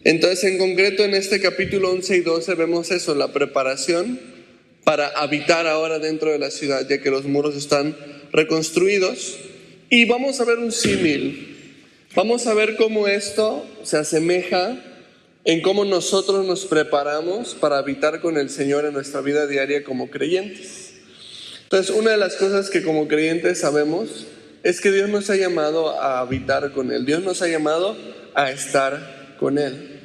Entonces, en concreto, en este capítulo 11 y 12 vemos eso, la preparación para habitar ahora dentro de la ciudad, ya que los muros están reconstruidos. Y vamos a ver un símil. Vamos a ver cómo esto se asemeja en cómo nosotros nos preparamos para habitar con el Señor en nuestra vida diaria como creyentes. Entonces, una de las cosas que como creyentes sabemos es que Dios nos ha llamado a habitar con Él. Dios nos ha llamado a estar con Él.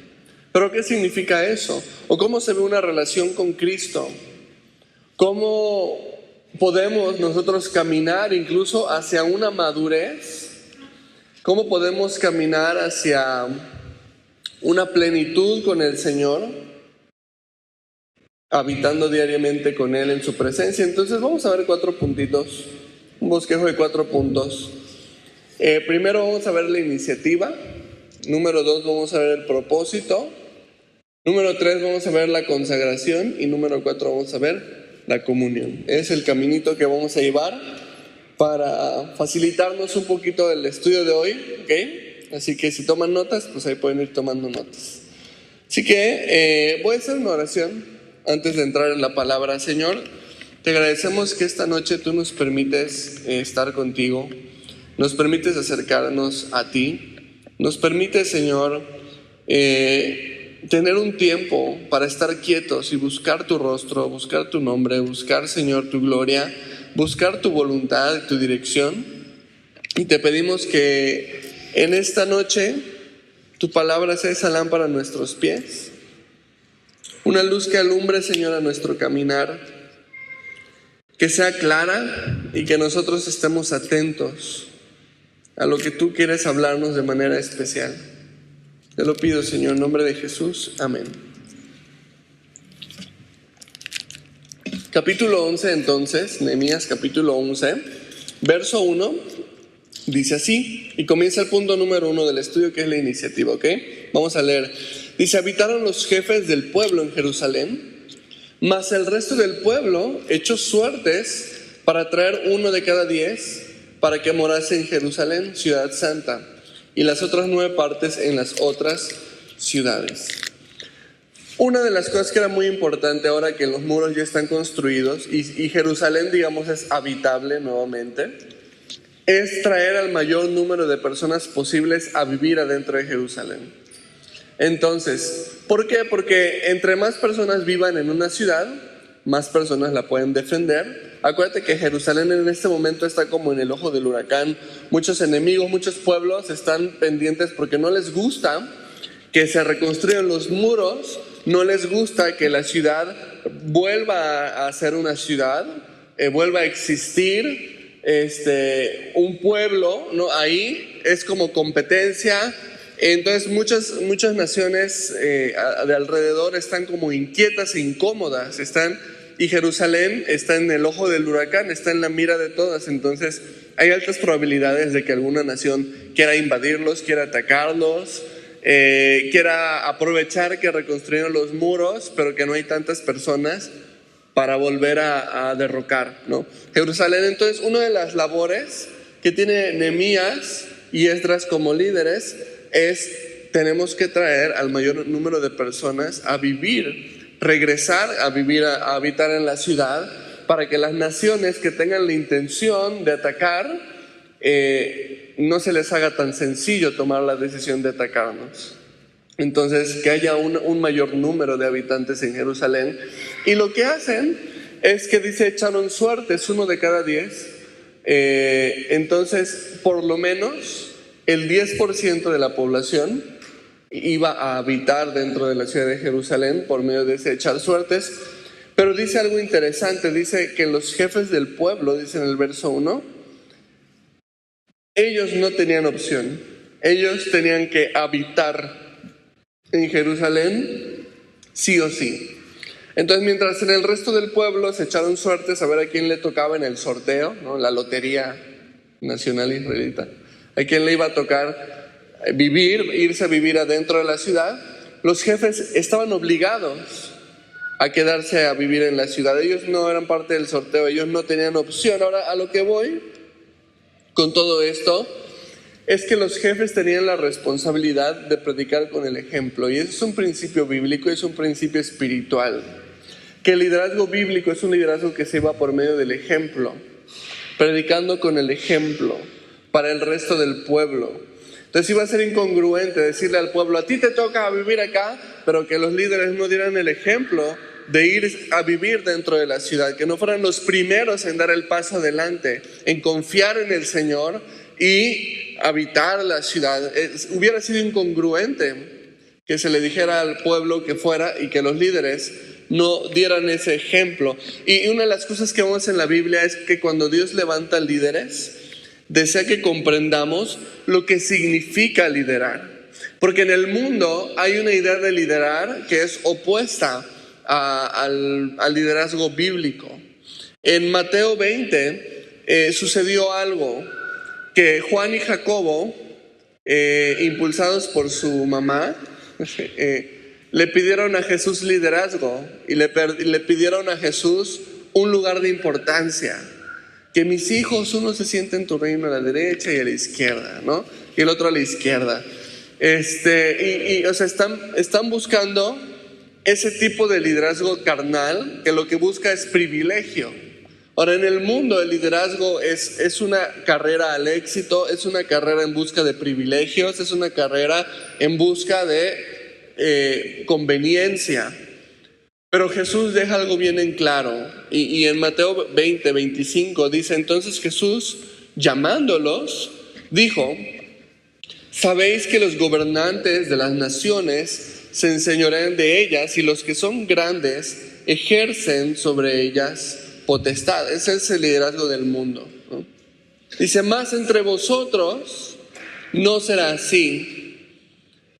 ¿Pero qué significa eso? ¿O cómo se ve una relación con Cristo? ¿Cómo podemos nosotros caminar incluso hacia una madurez? ¿Cómo podemos caminar hacia una plenitud con el Señor, habitando diariamente con Él en su presencia? Entonces vamos a ver 4 puntitos, un bosquejo de 4 puntos. Primero vamos a ver la iniciativa. Número 2 vamos a ver el propósito. Número 3 vamos a ver la consagración. Y número 4 vamos a ver la comunión. Es el caminito que vamos a llevar para facilitarnos un poquito el estudio de hoy, ¿ok? Así que si toman notas, pues ahí pueden ir tomando notas. Así que voy a hacer una oración antes de entrar en la palabra. Señor, te agradecemos que esta noche tú nos permites estar contigo, nos permites acercarnos a ti, nos permites, Señor, tener un tiempo para estar quietos y buscar tu rostro, buscar tu nombre, buscar, Señor, tu gloria, buscar tu voluntad y tu dirección. Y te pedimos que en esta noche tu palabra sea esa lámpara a nuestros pies, una luz que alumbre, Señor, a nuestro caminar, que sea clara y que nosotros estemos atentos a lo que tú quieres hablarnos de manera especial. Te lo pido, Señor, en nombre de Jesús. Amén. Capítulo 11, entonces, Nehemías capítulo 11, verso 1, dice así, y comienza el punto número 1 del estudio, que es la iniciativa, ¿ok? Vamos a leer. Dice: habitaron los jefes del pueblo en Jerusalén, mas el resto del pueblo echó suertes para traer 1 de cada 10 para que morase en Jerusalén, ciudad santa, y las otras 9 partes en las otras ciudades. Una de las cosas que era muy importante ahora que los muros ya están construidos y Jerusalén, digamos, es habitable nuevamente, es traer al mayor número de personas posibles a vivir adentro de Jerusalén. Entonces, ¿por qué? Porque entre más personas vivan en una ciudad, más personas la pueden defender. Acuérdate que Jerusalén en este momento está como en el ojo del huracán. Muchos enemigos, muchos pueblos están pendientes porque no les gusta que se reconstruyan los muros, no les gusta que la ciudad vuelva a ser una ciudad, vuelva a existir un pueblo, ¿no? Ahí es como competencia. Entonces muchas naciones de alrededor están como inquietas e incómodas, y Jerusalén está en el ojo del huracán, está en la mira de todas. Entonces hay altas probabilidades de que alguna nación quiera invadirlos, quiera atacarlos, quiera aprovechar que reconstruyeron los muros, pero que no hay tantas personas para volver a derrocar, ¿no? Jerusalén, entonces, una de las labores que tiene Nehemías y Esdras como líderes es: tenemos que traer al mayor número de personas a vivir, regresar a vivir, a habitar en la ciudad, para que las naciones que tengan la intención de atacar, no se les haga tan sencillo tomar la decisión de atacarnos. Entonces, que haya un mayor número de habitantes en Jerusalén. Y lo que hacen es que dice: echaron suertes 1 de cada 10. Entonces, por lo menos el 10% de la población iba a habitar dentro de la ciudad de Jerusalén por medio de ese echar suertes. Pero dice algo interesante, dice que los jefes del pueblo, dice en el verso 1, ellos no tenían opción, ellos tenían que habitar en Jerusalén sí o sí. Entonces, mientras en el resto del pueblo se echaron suertes a ver a quién le tocaba en el sorteo, ¿no? La lotería nacional israelita, a quién le iba a tocar irse a vivir adentro de la ciudad, los jefes estaban obligados a quedarse a vivir en la ciudad. Ellos no eran parte del sorteo, ellos no tenían opción. Ahora, a lo que voy con todo esto es que los jefes tenían la responsabilidad de predicar con el ejemplo. Y eso es un principio bíblico, es un principio espiritual. Que el liderazgo bíblico es un liderazgo que se va por medio del ejemplo, predicando con el ejemplo para el resto del pueblo. Entonces iba a ser incongruente decirle al pueblo, a ti te toca vivir acá, pero que los líderes no dieran el ejemplo de ir a vivir dentro de la ciudad, que no fueran los primeros en dar el paso adelante, en confiar en el Señor y habitar la ciudad. Hubiera sido incongruente que se le dijera al pueblo que fuera y que los líderes no dieran ese ejemplo. Y una de las cosas que vemos en la Biblia es que cuando Dios levanta líderes, desea que comprendamos lo que significa liderar. Porque en el mundo hay una idea de liderar que es opuesta al liderazgo bíblico. En Mateo 20 sucedió algo que Juan y Jacobo, impulsados por su mamá, le pidieron a Jesús liderazgo y le pidieron a Jesús un lugar de importancia. Que mis hijos, uno se siente en tu reino a la derecha y a la izquierda, ¿no? Y el otro a la izquierda. O sea, están buscando ese tipo de liderazgo carnal que lo que busca es privilegio. Ahora, en el mundo el liderazgo es una carrera al éxito, es una carrera en busca de privilegios, es una carrera en busca de conveniencia. Pero Jesús deja algo bien en claro, y en Mateo 20, 25 dice, entonces Jesús, llamándolos, dijo, sabéis que los gobernantes de las naciones se enseñorean de ellas y los que son grandes ejercen sobre ellas potestad. Ese es el liderazgo del mundo, ¿no? Dice, más entre vosotros no será así,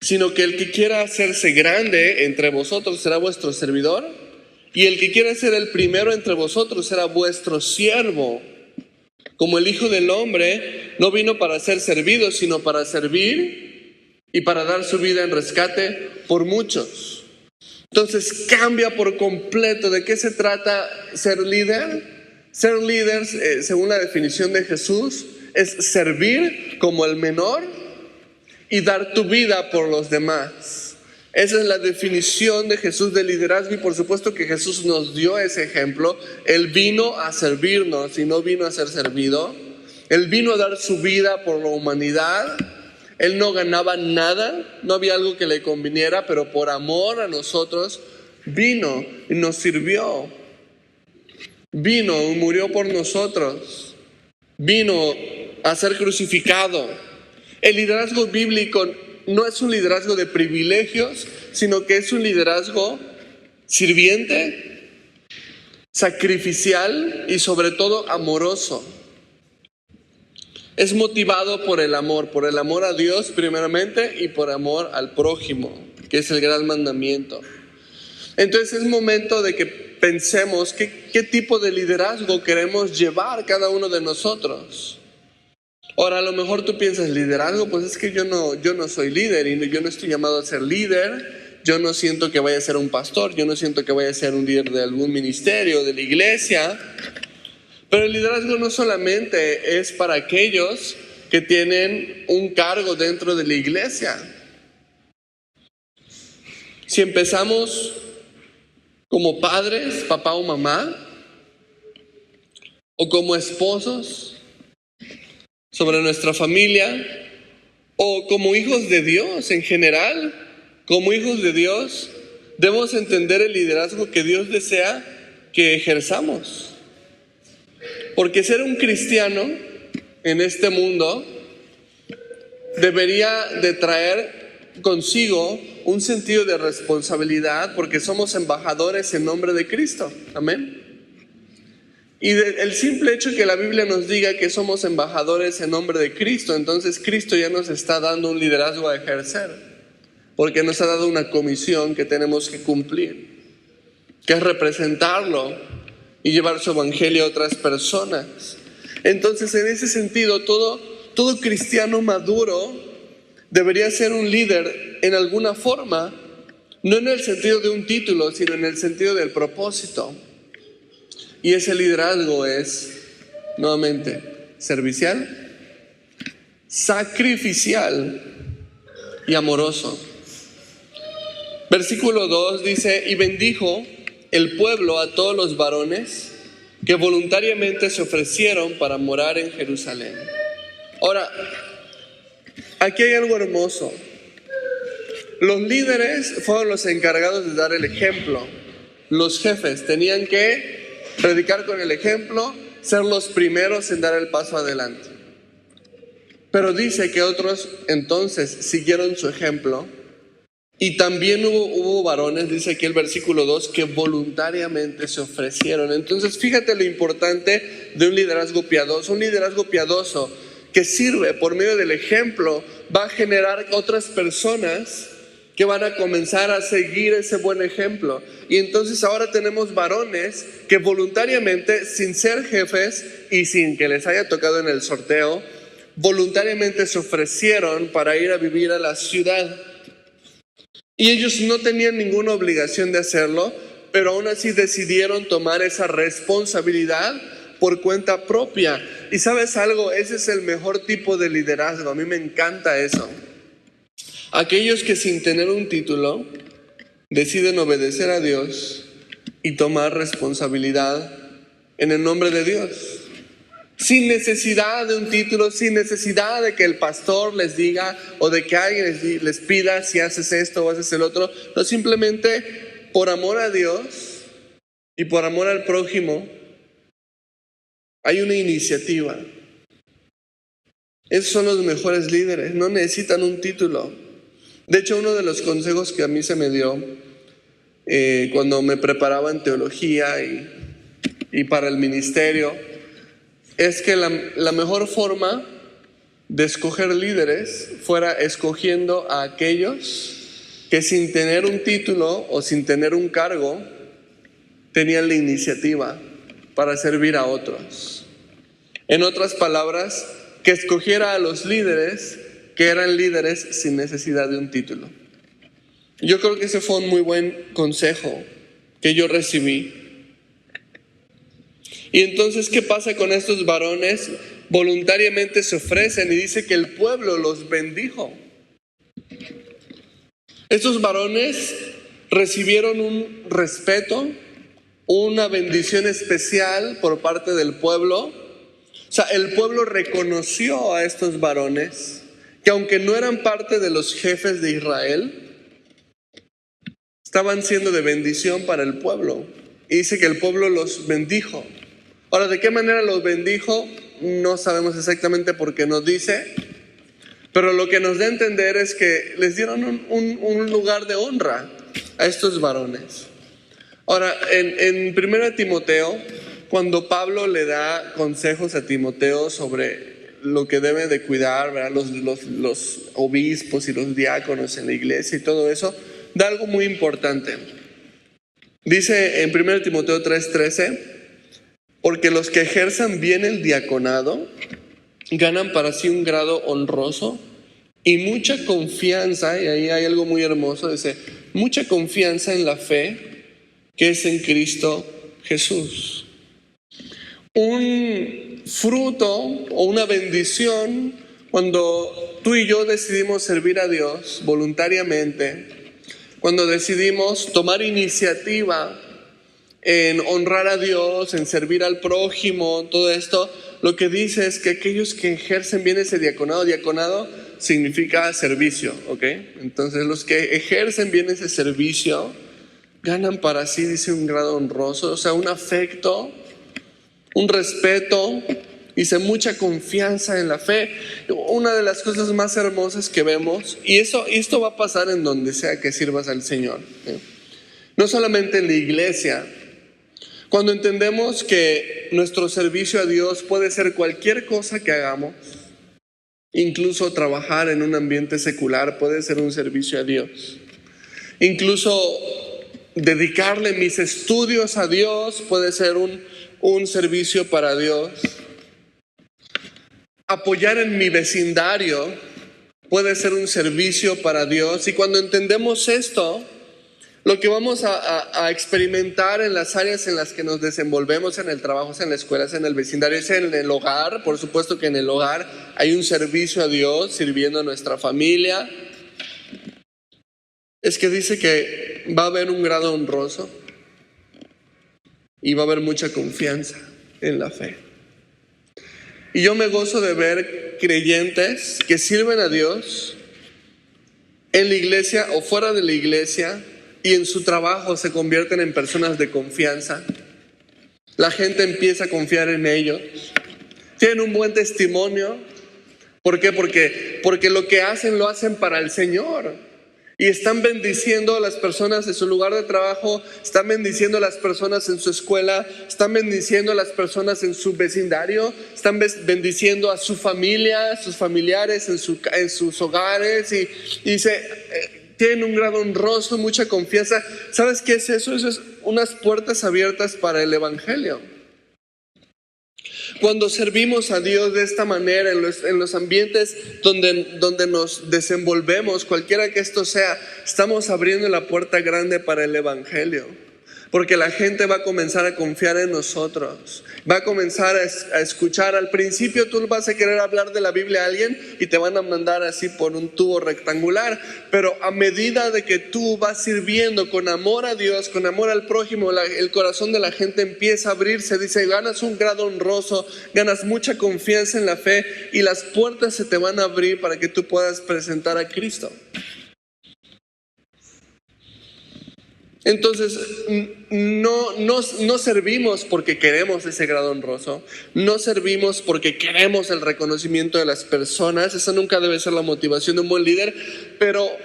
sino que el que quiera hacerse grande entre vosotros será vuestro servidor, y el que quiera ser el primero entre vosotros será vuestro siervo. Como el Hijo del Hombre no vino para ser servido, sino para servir y para dar su vida en rescate por muchos. Entonces cambia por completo. ¿De qué se trata ser líder? Ser líder, según la definición de Jesús, es servir como el menor y dar tu vida por los demás. Esa es la definición de Jesús de liderazgo, y por supuesto que Jesús nos dio ese ejemplo. Él vino a servirnos y no vino a ser servido. Él vino a dar su vida por la humanidad. Él no ganaba nada, no había algo que le conviniera, pero por amor a nosotros vino y nos sirvió. Vino y murió por nosotros. Vino a ser crucificado. El liderazgo bíblico no es un liderazgo de privilegios, sino que es un liderazgo sirviente, sacrificial y sobre todo amoroso. Es motivado por el amor a Dios primeramente y por amor al prójimo, que es el gran mandamiento. Entonces es momento de que pensemos qué tipo de liderazgo queremos llevar cada uno de nosotros. Ahora, a lo mejor tú piensas, liderazgo, pues es que yo no soy líder y yo no estoy llamado a ser líder. Yo no siento que vaya a ser un pastor, yo no siento que vaya a ser un líder de algún ministerio, de la iglesia. Pero el liderazgo no solamente es para aquellos que tienen un cargo dentro de la iglesia. Si empezamos como padres, papá o mamá, o como esposos sobre nuestra familia, o como hijos de Dios en general, como hijos de Dios, debemos entender el liderazgo que Dios desea que ejerzamos. Porque ser un cristiano en este mundo debería de traer consigo un sentido de responsabilidad, porque somos embajadores en nombre de Cristo. Amén. Y el simple hecho que la Biblia nos diga que somos embajadores en nombre de Cristo, entonces Cristo ya nos está dando un liderazgo a ejercer, porque nos ha dado una comisión que tenemos que cumplir, que es representarlo y llevar su evangelio a otras personas. Entonces, en ese sentido, todo cristiano maduro debería ser un líder en alguna forma, no en el sentido de un título, sino en el sentido del propósito. Y ese liderazgo es, nuevamente, servicial, sacrificial y amoroso. Versículo 2 dice: y bendijo el pueblo a todos los varones que voluntariamente se ofrecieron para morar en Jerusalén. Ahora, aquí hay algo hermoso. Los líderes fueron los encargados de dar el ejemplo. Los jefes tenían que predicar con el ejemplo, ser los primeros en dar el paso adelante. Pero dice que otros entonces siguieron su ejemplo. Y también hubo varones, dice aquí el versículo 2, que voluntariamente se ofrecieron. Entonces fíjate lo importante de un liderazgo piadoso. Un liderazgo piadoso que sirve por medio del ejemplo va a generar otras personas que van a comenzar a seguir ese buen ejemplo. Y entonces ahora tenemos varones que voluntariamente, sin ser jefes y sin que les haya tocado en el sorteo, voluntariamente se ofrecieron para ir a vivir a la ciudad. Y ellos no tenían ninguna obligación de hacerlo, pero aún así decidieron tomar esa responsabilidad por cuenta propia. Y ¿sabes algo? Ese es el mejor tipo de liderazgo. A mí me encanta eso. Aquellos que sin tener un título deciden obedecer a Dios y tomar responsabilidad en el nombre de Dios. Sin necesidad de un título, sin necesidad de que el pastor les diga o de que alguien les pida si haces esto o haces el otro. No, simplemente por amor a Dios y por amor al prójimo hay una iniciativa. Esos son los mejores líderes, no necesitan un título. De hecho, uno de los consejos que a mí se me dio cuando me preparaba en teología y para el ministerio es que la mejor forma de escoger líderes fuera escogiendo a aquellos que sin tener un título o sin tener un cargo tenían la iniciativa para servir a otros. En otras palabras, que escogiera a los líderes que eran líderes sin necesidad de un título. Yo creo que ese fue un muy buen consejo que yo recibí. Y entonces, ¿qué pasa con estos varones? Voluntariamente se ofrecen y dice que el pueblo los bendijo. Estos varones recibieron un respeto, una bendición especial por parte del pueblo. O sea, el pueblo reconoció a estos varones que aunque no eran parte de los jefes de Israel, estaban siendo de bendición para el pueblo. Y dice que el pueblo los bendijo. Ahora, ¿de qué manera los bendijo? No sabemos exactamente por qué nos dice, pero lo que nos da a entender es que les dieron un lugar de honra a estos varones. Ahora, en 1 Timoteo, cuando Pablo le da consejos a Timoteo sobre lo que debe de cuidar, ¿verdad? Los obispos y los diáconos en la iglesia y todo eso, da algo muy importante. Dice en 1 Timoteo 3:13, porque los que ejerzan bien el diaconado ganan para sí un grado honroso y mucha confianza, y ahí hay algo muy hermoso, dice, mucha confianza en la fe que es en Cristo Jesús. Un fruto o una bendición cuando tú y yo decidimos servir a Dios voluntariamente, cuando decidimos tomar iniciativa en honrar a Dios, en servir al prójimo, todo esto, lo que dice es que aquellos que ejercen bien ese diaconado significa servicio, ¿ok? Entonces los que ejercen bien ese servicio ganan para sí, dice, un grado honroso, o sea, un afecto, un respeto, dice, mucha confianza en la fe. Una de las cosas más hermosas que vemos, y esto va a pasar en donde sea que sirvas al Señor, ¿eh? No solamente en la iglesia. Cuando entendemos que nuestro servicio a Dios puede ser cualquier cosa que hagamos, incluso trabajar en un ambiente secular puede ser un servicio a Dios. Incluso dedicarle mis estudios a Dios puede ser un servicio para Dios. Apoyar en mi vecindario puede ser un servicio para Dios. Y cuando entendemos esto, lo que vamos a experimentar en las áreas en las que nos desenvolvemos, en el trabajo, en la escuela, en el vecindario, es en el hogar. Por supuesto que en el hogar hay un servicio a Dios, sirviendo a nuestra familia. Es que dice que va a haber un grado honroso y va a haber mucha confianza en la fe. Y yo me gozo de ver creyentes que sirven a Dios en la iglesia o fuera de la iglesia, y en su trabajo se convierten en personas de confianza. La gente empieza a confiar en ellos. Tienen un buen testimonio. ¿Por qué? Porque lo que hacen lo hacen para el Señor. Y están bendiciendo a las personas en su lugar de trabajo, están bendiciendo a las personas en su escuela, están bendiciendo a las personas en su vecindario, están bendiciendo a su familia, a sus familiares en sus hogares. Y dice, tienen un grado honroso, mucha confianza. ¿Sabes qué es eso? Eso es unas puertas abiertas para el evangelio. Cuando servimos a Dios de esta manera, en los ambientes donde nos desenvolvemos, cualquiera que esto sea, estamos abriendo la puerta grande para el evangelio. Porque la gente va a comenzar a confiar en nosotros, va a comenzar a escuchar. Al principio tú vas a querer hablar de la Biblia a alguien y te van a mandar así por un tubo rectangular, pero a medida de que tú vas sirviendo con amor a Dios, con amor al prójimo, el corazón de la gente empieza a abrirse. Dice, ganas un grado honroso, ganas mucha confianza en la fe y las puertas se te van a abrir para que tú puedas presentar a Cristo. Entonces, no servimos porque queremos ese grado honroso, no servimos porque queremos el reconocimiento de las personas. Esa nunca debe ser la motivación de un buen líder, pero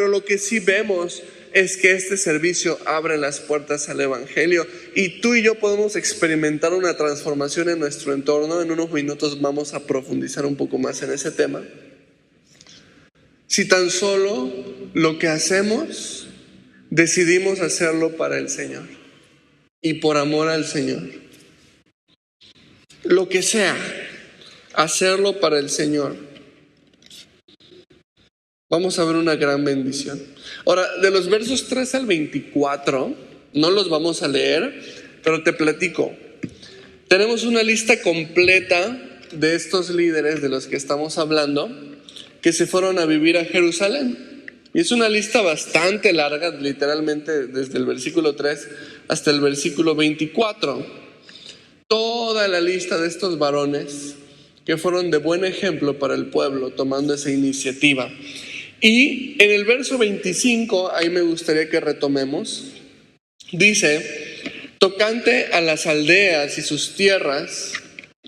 lo que sí vemos es que este servicio abre las puertas al evangelio, y tú y yo podemos experimentar una transformación en nuestro entorno. En unos minutos vamos a profundizar un poco más en ese tema. Si tan solo lo que hacemos decidimos hacerlo para el Señor y por amor al Señor. Lo que sea, hacerlo para el Señor. Vamos a ver una gran bendición. Ahora, de los versos 3 al 24, no los vamos a leer, pero te platico. Tenemos una lista completa de estos líderes de los que estamos hablando, que se fueron a vivir a Jerusalén. Y es una lista bastante larga, literalmente desde el versículo 3 hasta el versículo 24. Toda la lista de estos varones que fueron de buen ejemplo para el pueblo, tomando esa iniciativa. Y en el verso 25, ahí me gustaría que retomemos, dice, tocante a las aldeas y sus tierras,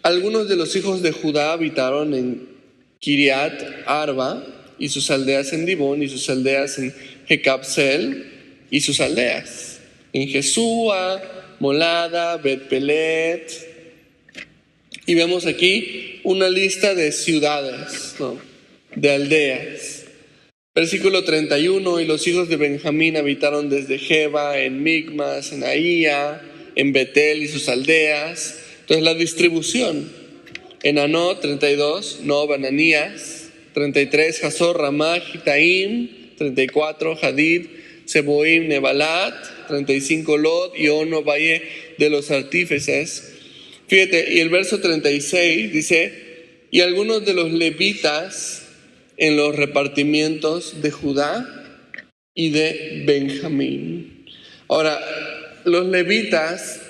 algunos de los hijos de Judá habitaron en Kiriat Arba, y sus aldeas en Dibón, y sus aldeas en Jecabsel, y sus aldeas en Jesúa, Molada, Bet-Pelet. Y vemos aquí una lista de ciudades, ¿no?, de aldeas. Versículo 31, y los hijos de Benjamín habitaron desde Geba, en Migmas, en Ahía, en Betel y sus aldeas. Entonces la distribución: en Anot, 32, Nob, Ananías, 33, Hazor, Ramá, Gitaim, 34, Hadid, Seboim, Nebalat, 35, Lod y Ono, valle de los artífices. Fíjate, y el verso 36 dice, y algunos de los levitas en los repartimientos de Judá y de Benjamín. Ahora, los levitas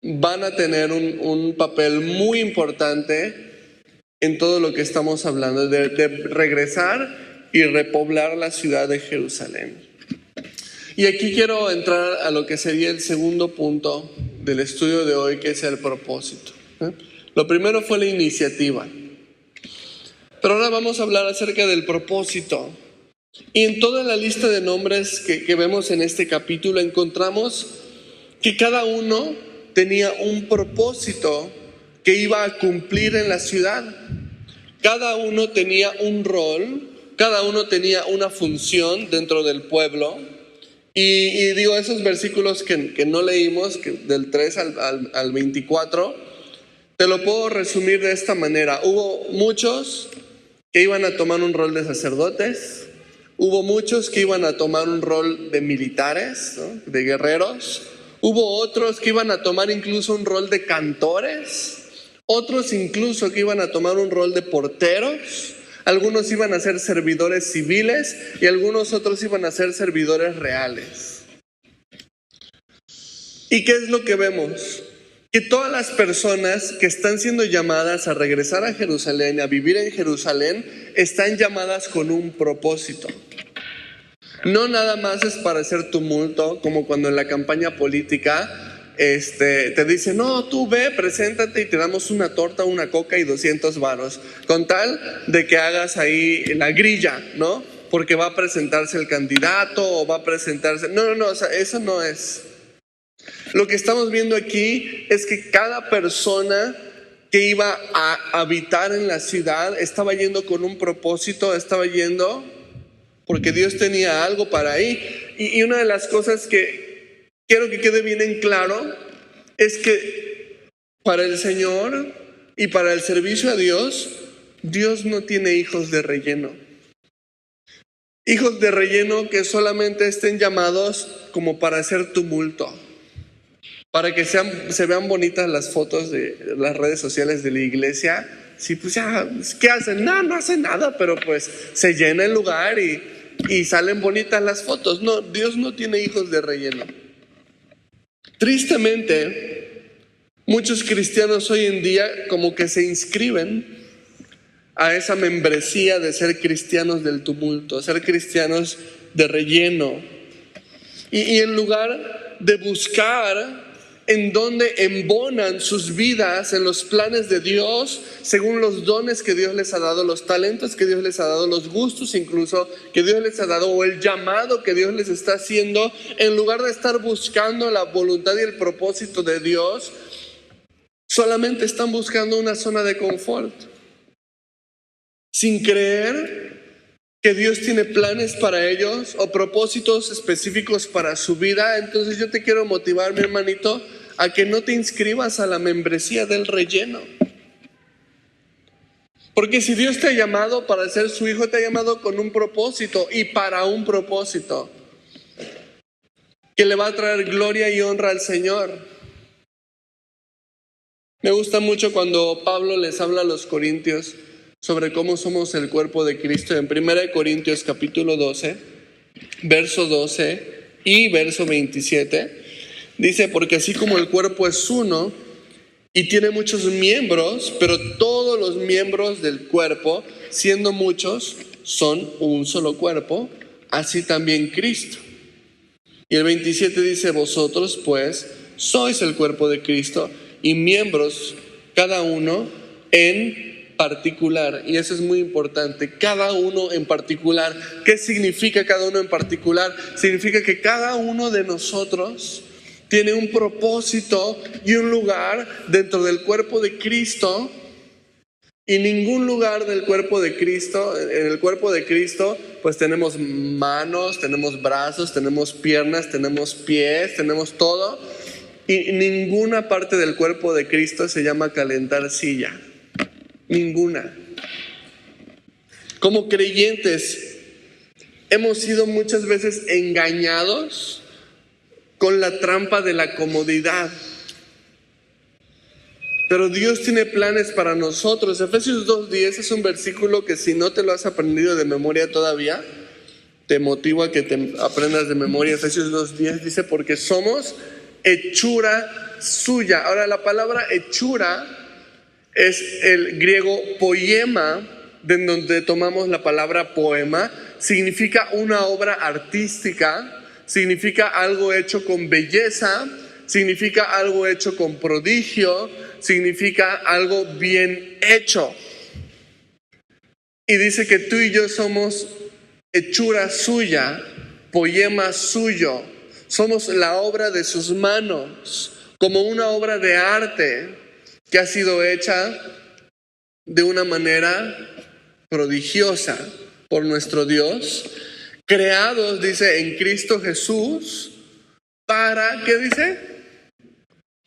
van a tener un papel muy importante en todo lo que estamos hablando, de regresar y repoblar la ciudad de Jerusalén. Y aquí quiero entrar a lo que sería el segundo punto del estudio de hoy, que es el propósito. Lo primero fue la iniciativa, pero ahora vamos a hablar acerca del propósito. Y en toda la lista de nombres que vemos en este capítulo encontramos que cada uno tenía un propósito que iba a cumplir en la ciudad. Cada uno tenía un rol, cada uno tenía una función dentro del pueblo. Y digo, esos versículos que no leímos, que del 3 al 24, te lo puedo resumir de esta manera. Hubo muchos que iban a tomar un rol de sacerdotes, Hubo muchos que iban a tomar un rol de militares, ¿no? De guerreros. Hubo otros que iban a tomar incluso un rol de cantores. Otros incluso que iban a tomar un rol de porteros. Algunos iban a ser servidores civiles y algunos otros iban a ser servidores reales. ¿Y qué es lo que vemos? Que todas las personas que están siendo llamadas a regresar a Jerusalén, a vivir en Jerusalén, están llamadas con un propósito. No nada más es para hacer tumulto, como cuando en la campaña política te dicen, no, tú ve, preséntate y te damos una torta, una coca y 200 varos, con tal de que hagas ahí la grilla, ¿no? Porque va a presentarse el candidato o va a presentarse... No, o sea, eso no es. Lo que estamos viendo aquí es que cada persona que iba a habitar en la ciudad estaba yendo con un propósito, estaba yendo porque Dios tenía algo para ahí. Y una de las cosas que quiero que quede bien en claro es que para el Señor y para el servicio a Dios, Dios no tiene hijos de relleno. Hijos de relleno que solamente estén llamados como para hacer tumulto, para que se vean bonitas las fotos de las redes sociales de la iglesia. Sí, pues ya, ¿qué hacen? No hacen nada, pero pues se llena el lugar y salen bonitas las fotos. No, Dios no tiene hijos de relleno. Tristemente, muchos cristianos hoy en día como que se inscriben a esa membresía de ser cristianos del tumulto, ser cristianos de relleno. Y en lugar de buscar en donde embonan sus vidas en los planes de Dios, según los dones que Dios les ha dado, los talentos que Dios les ha dado, los gustos incluso que Dios les ha dado, o el llamado que Dios les está haciendo, en lugar de estar buscando la voluntad y el propósito de Dios, solamente están buscando una zona de confort, sin creer que Dios tiene planes para ellos o propósitos específicos para su vida. Entonces yo te quiero motivar, mi hermanito, a que no te inscribas a la membresía del relleno. Porque si Dios te ha llamado para ser su hijo, te ha llamado con un propósito y para un propósito que le va a traer gloria y honra al Señor. Me gusta mucho cuando Pablo les habla a los corintios sobre cómo somos el cuerpo de Cristo. En 1 Corintios capítulo 12, verso 12 y verso 27, dice, porque así como el cuerpo es uno y tiene muchos miembros, pero todos los miembros del cuerpo, siendo muchos, son un solo cuerpo, así también Cristo. Y el 27 dice, vosotros pues sois el cuerpo de Cristo y miembros cada uno en particular. Y eso es muy importante, cada uno en particular. ¿Qué significa cada uno en particular? Significa que cada uno de nosotros tiene un propósito y un lugar dentro del cuerpo de Cristo. Y ningún lugar del cuerpo de Cristo, en el cuerpo de Cristo, pues tenemos manos, tenemos brazos, tenemos piernas, tenemos pies, tenemos todo. Y ninguna parte del cuerpo de Cristo se llama calentar silla. Ninguna. Como creyentes, hemos sido muchas veces engañados con la trampa de la comodidad. Pero Dios tiene planes para nosotros. Efesios 2:10 es un versículo que si no te lo has aprendido de memoria todavía, te motivo a que te aprendas de memoria. Efesios 2:10 dice, porque somos hechura suya. Ahora, la palabra hechura es el griego poema, de donde tomamos la palabra poema. Significa una obra artística, significa algo hecho con belleza, significa algo hecho con prodigio, significa algo bien hecho. Y dice que tú y yo somos hechura suya, poema suyo. Somos la obra de sus manos, como una obra de arte que ha sido hecha de una manera prodigiosa por nuestro Dios, creados, dice, en Cristo Jesús, para, ¿qué dice?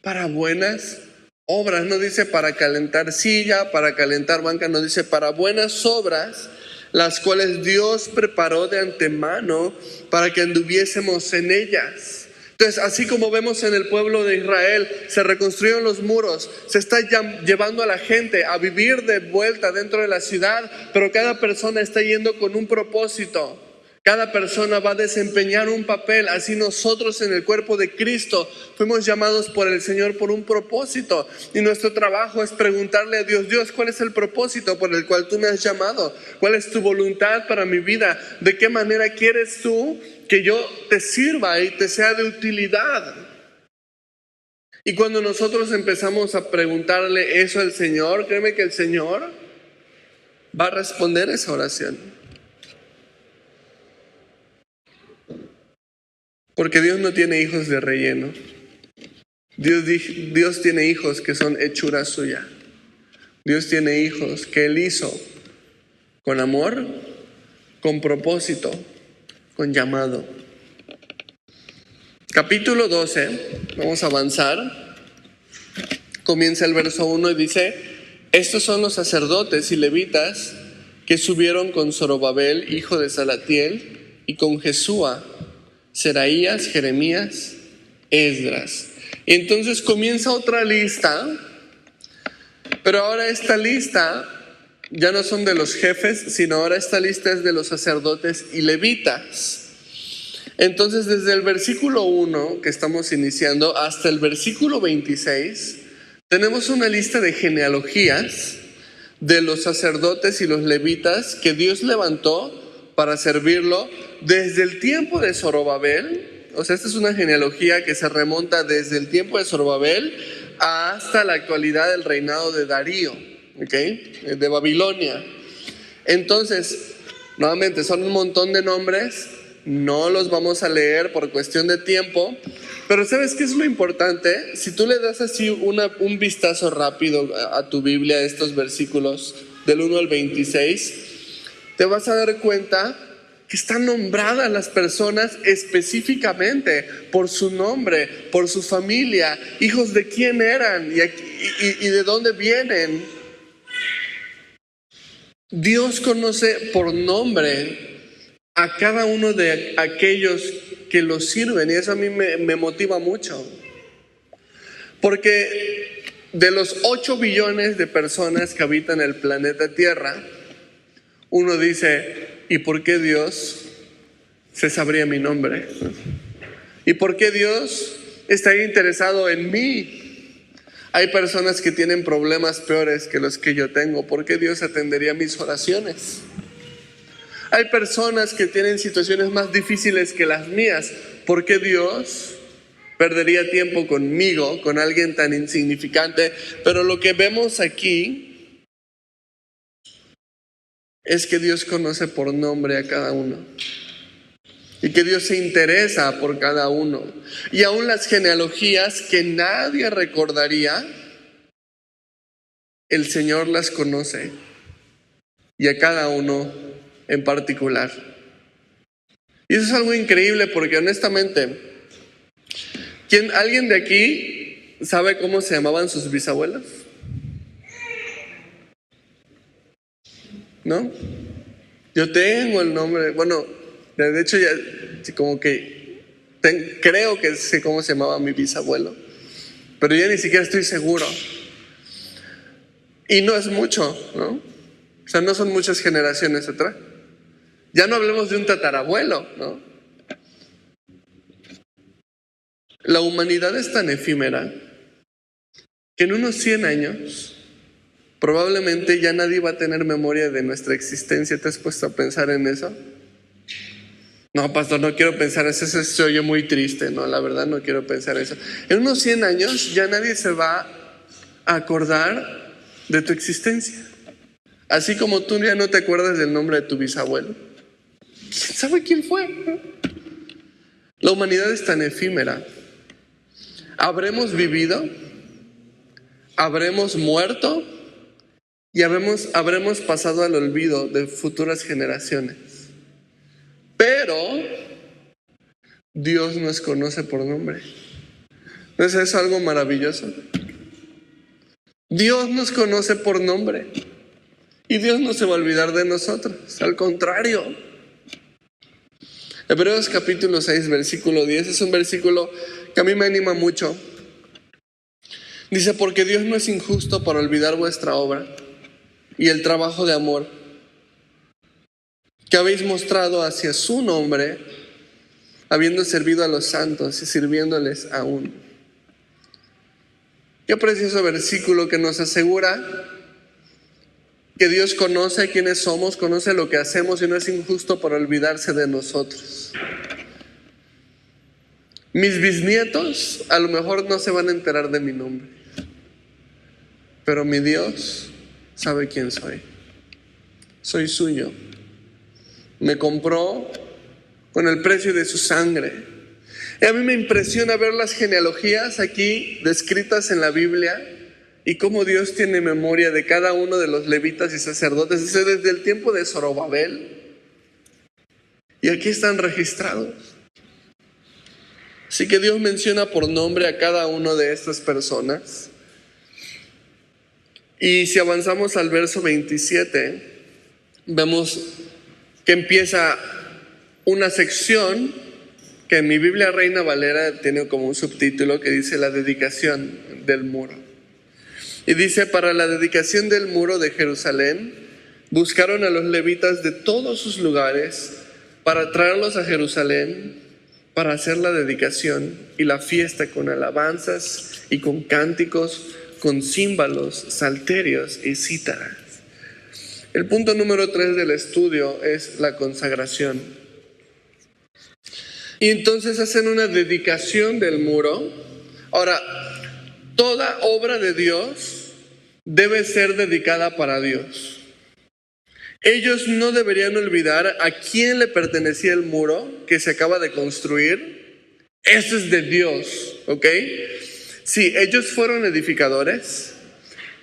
Para buenas obras. No dice para calentar silla, para calentar banca, no dice para buenas obras, las cuales Dios preparó de antemano para que anduviésemos en ellas. Entonces, así como vemos en el pueblo de Israel, se reconstruyeron los muros, se está llevando a la gente a vivir de vuelta dentro de la ciudad, pero cada persona está yendo con un propósito. Cada persona va a desempeñar un papel. Así nosotros en el cuerpo de Cristo fuimos llamados por el Señor por un propósito. Y nuestro trabajo es preguntarle a Dios: Dios, ¿cuál es el propósito por el cual tú me has llamado? ¿Cuál es tu voluntad para mi vida? ¿De qué manera quieres tú que yo te sirva y te sea de utilidad? Y cuando nosotros empezamos a preguntarle eso al Señor, créeme que el Señor va a responder esa oración. Porque Dios no tiene hijos de relleno. Dios tiene hijos que son hechura suya. Dios tiene hijos que Él hizo con amor, con propósito, con llamado. Capítulo 12, vamos a avanzar. Comienza el verso 1 y dice: estos son los sacerdotes y levitas que subieron con Zorobabel, hijo de Salatiel, y con Jesúa, Seraías, Jeremías, Esdras. Y entonces comienza otra lista, pero ahora esta lista ya no son de los jefes, sino ahora esta lista es de los sacerdotes y levitas. Entonces, desde el versículo 1 que estamos iniciando hasta el versículo 26, tenemos una lista de genealogías de los sacerdotes y los levitas que Dios levantó para servirlo desde el tiempo de Zorobabel. O sea, esta es una genealogía que se remonta desde el tiempo de Zorobabel hasta la actualidad del reinado de Darío, de Babilonia. Entonces, nuevamente, son un montón de nombres, no los vamos a leer por cuestión de tiempo, pero ¿sabes qué es lo importante? Si tú le das así un vistazo rápido a tu Biblia, a estos versículos del 1 al 26, te vas a dar cuenta que están nombradas las personas específicamente por su nombre, por su familia, hijos de quién eran y de dónde vienen. Dios conoce por nombre a cada uno de aquellos que lo sirven, y eso a mí me motiva mucho. Porque de los 8 billones de personas que habitan el planeta Tierra, uno dice: ¿y por qué Dios se sabría mi nombre? ¿Y por qué Dios estaría interesado en mí? Hay personas que tienen problemas peores que los que yo tengo. ¿Por qué Dios atendería mis oraciones? Hay personas que tienen situaciones más difíciles que las mías. ¿Por qué Dios perdería tiempo conmigo, con alguien tan insignificante? Pero lo que vemos aquí es que Dios conoce por nombre a cada uno y que Dios se interesa por cada uno. Y aún las genealogías que nadie recordaría, el Señor las conoce, y a cada uno en particular. Y eso es algo increíble, porque honestamente, ¿alguien de aquí sabe cómo se llamaban sus bisabuelos? ¿No? Yo tengo el nombre, bueno, de hecho ya como que creo que sé cómo se llamaba mi bisabuelo, pero ya ni siquiera estoy seguro. Y no es mucho, ¿no? O sea, no son muchas generaciones atrás. Ya no hablemos de un tatarabuelo, ¿no? La humanidad es tan efímera que en unos 100 años probablemente ya nadie va a tener memoria de nuestra existencia. ¿Te has puesto a pensar en eso? No, pastor, no quiero pensar eso, se oye muy triste. No, la verdad no quiero pensar eso. En unos 100 años ya nadie se va a acordar de tu existencia. Así como tú ya no te acuerdas del nombre de tu bisabuelo. ¿Quién sabe quién fue? La humanidad es tan efímera. Habremos vivido, habremos muerto y habremos pasado al olvido de futuras generaciones. Pero Dios nos conoce por nombre. ¿No es eso algo maravilloso? Dios nos conoce por nombre. Y Dios no se va a olvidar de nosotros, al contrario. Hebreos capítulo 6, versículo 10, es un versículo que a mí me anima mucho. Dice, porque Dios no es injusto para olvidar vuestra obra y el trabajo de amor que habéis mostrado hacia su nombre, habiendo servido a los santos y sirviéndoles aún. Qué precioso versículo que nos asegura que Dios conoce quiénes somos, conoce lo que hacemos y no es injusto por olvidarse de nosotros. Mis bisnietos a lo mejor no se van a enterar de mi nombre, pero mi Dios sabe quién soy. Soy suyo. Me compró con el precio de su sangre. Y a mí me impresiona ver las genealogías aquí descritas en la Biblia y cómo Dios tiene memoria de cada uno de los levitas y sacerdotes desde el tiempo de Zorobabel. Y aquí están registrados. Así que Dios menciona por nombre a cada una de estas personas. Y si avanzamos al verso 27, vemos que empieza una sección que en mi Biblia Reina Valera tiene como un subtítulo que dice la dedicación del muro. Y dice, para la dedicación del muro de Jerusalén, buscaron a los levitas de todos sus lugares para traerlos a Jerusalén para hacer la dedicación y la fiesta con alabanzas y con cánticos, con címbalos, salterios y cítaras. El punto número 3 del estudio es la consagración. Y entonces hacen una dedicación del muro. Ahora, toda obra de Dios debe ser dedicada para Dios. Ellos no deberían olvidar a quién le pertenecía el muro que se acaba de construir. Eso es de Dios, ¿ok? Sí, ellos fueron edificadores,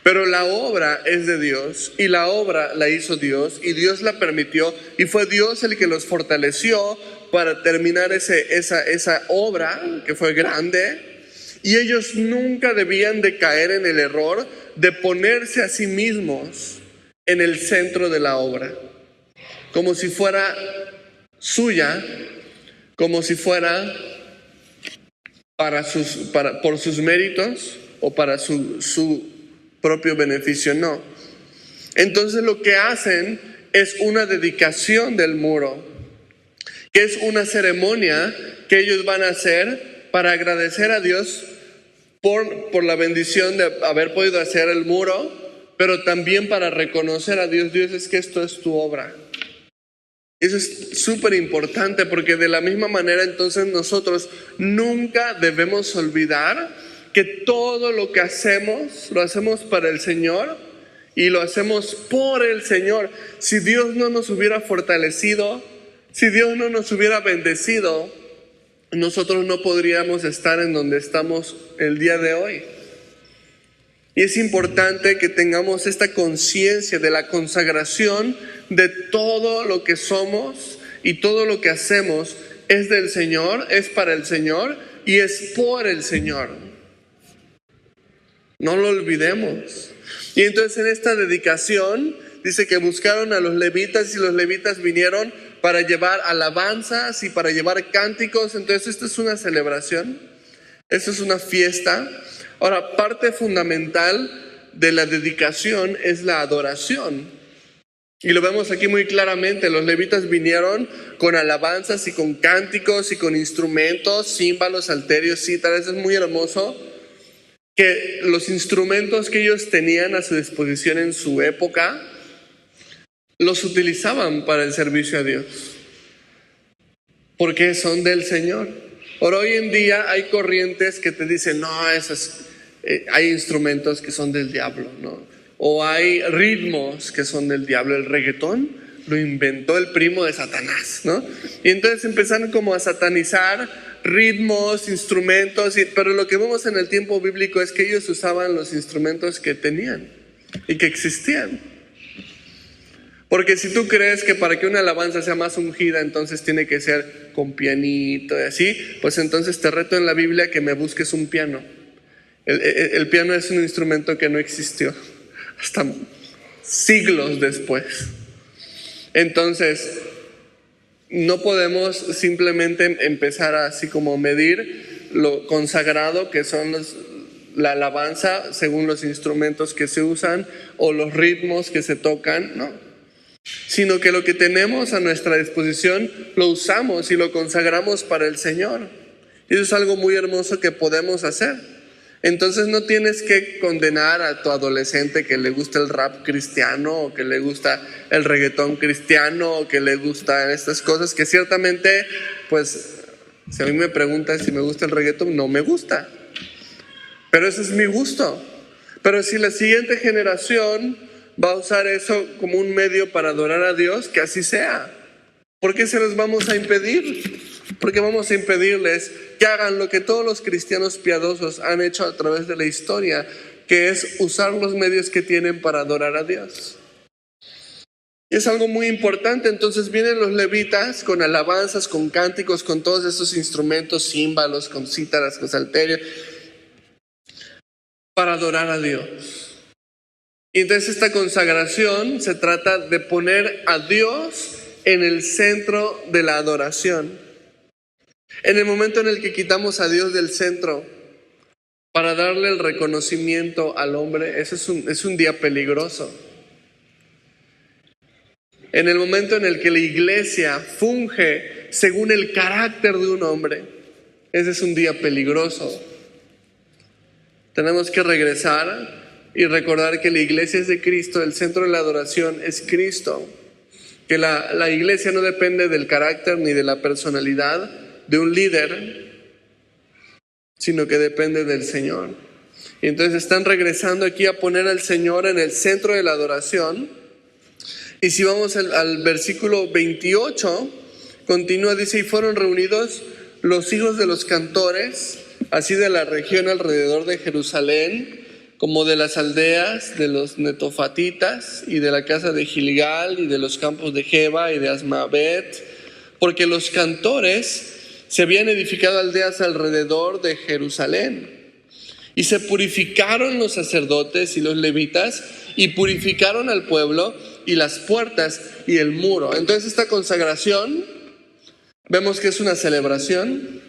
pero la obra es de Dios y la obra la hizo Dios y Dios la permitió y fue Dios el que los fortaleció para terminar esa obra que fue grande. Y ellos nunca debían de caer en el error de ponerse a sí mismos en el centro de la obra, como si fuera suya, como si fuera por sus méritos o para su propio beneficio. No. Entonces lo que hacen es una dedicación del muro, que es una ceremonia que ellos van a hacer para agradecer a Dios por la bendición de haber podido hacer el muro, pero también para reconocer a Dios. Dios, es que esto es tu obra. Eso es súper importante, porque de la misma manera entonces nosotros nunca debemos olvidar que todo lo que hacemos lo hacemos para el Señor y lo hacemos por el Señor. Si Dios no nos hubiera fortalecido, si Dios no nos hubiera bendecido, nosotros no podríamos estar en donde estamos el día de hoy. Y es importante que tengamos esta conciencia de la consagración de todo lo que somos y todo lo que hacemos es del Señor, es para el Señor y es por el Señor. No lo olvidemos. Y entonces en esta dedicación dice que buscaron a los levitas y los levitas vinieron para llevar alabanzas y para llevar cánticos. Entonces esto es una celebración, esto es una fiesta. Ahora, parte fundamental de la dedicación es la adoración. Y lo vemos aquí muy claramente. Los levitas vinieron con alabanzas y con cánticos y con instrumentos, címbalos, salterios, cítaras. Es muy hermoso que los instrumentos que ellos tenían a su disposición en su época los utilizaban para el servicio a Dios, porque son del Señor. Ahora, hoy en día hay corrientes que te dicen, no, hay instrumentos que son del diablo, ¿no? O hay ritmos que son del diablo. El reggaetón lo inventó el primo de Satanás, ¿no? Y entonces empezaron como a satanizar ritmos, instrumentos, pero lo que vemos en el tiempo bíblico es que ellos usaban los instrumentos que tenían y que existían. Porque si tú crees que para que una alabanza sea más ungida, entonces tiene que ser con pianito y así, pues entonces te reto en la Biblia que me busques un piano. El piano es un instrumento que no existió hasta siglos después. Entonces, no podemos simplemente empezar a así como medir lo consagrado que son la alabanza según los instrumentos que se usan o los ritmos que se tocan, no. Sino que lo que tenemos a nuestra disposición lo usamos y lo consagramos para el Señor. Y eso es algo muy hermoso que podemos hacer. Entonces no tienes que condenar a tu adolescente que le gusta el rap cristiano o que le gusta el reggaetón cristiano o que le gustan estas cosas que ciertamente, pues, si a mí me preguntan si me gusta el reggaetón, no me gusta. Pero ese es mi gusto. Pero si la siguiente generación va a usar eso como un medio para adorar a Dios, que así sea. ¿Por qué se los vamos a impedir? Porque vamos a impedirles que hagan lo que todos los cristianos piadosos han hecho a través de la historia, que es usar los medios que tienen para adorar a Dios. Es algo muy importante. Entonces vienen los levitas con alabanzas, con cánticos, con todos esos instrumentos, címbalos, con cítaras, con salterios, para adorar a Dios. Y entonces esta consagración se trata de poner a Dios en el centro de la adoración. En el momento en el que quitamos a Dios del centro para darle el reconocimiento al hombre, ese es un día peligroso. En el momento en el que la iglesia funge según el carácter de un hombre, ese es un día peligroso. Tenemos que regresar y recordar que la iglesia es de Cristo, el centro de la adoración es Cristo. Que la iglesia no depende del carácter ni de la personalidad de un líder, sino que depende del Señor. Y entonces están regresando aquí a poner al Señor en el centro de la adoración. Y si vamos al versículo 28, continúa, dice: y fueron reunidos los hijos de los cantores, así de la región alrededor de Jerusalén, como de las aldeas de los netofatitas y de la casa de Gilgal y de los campos de Geba y de Asmavet, porque los cantores se habían edificado aldeas alrededor de Jerusalén. Y se purificaron los sacerdotes y los levitas y purificaron al pueblo y las puertas y el muro. Entonces esta consagración, vemos que es una celebración,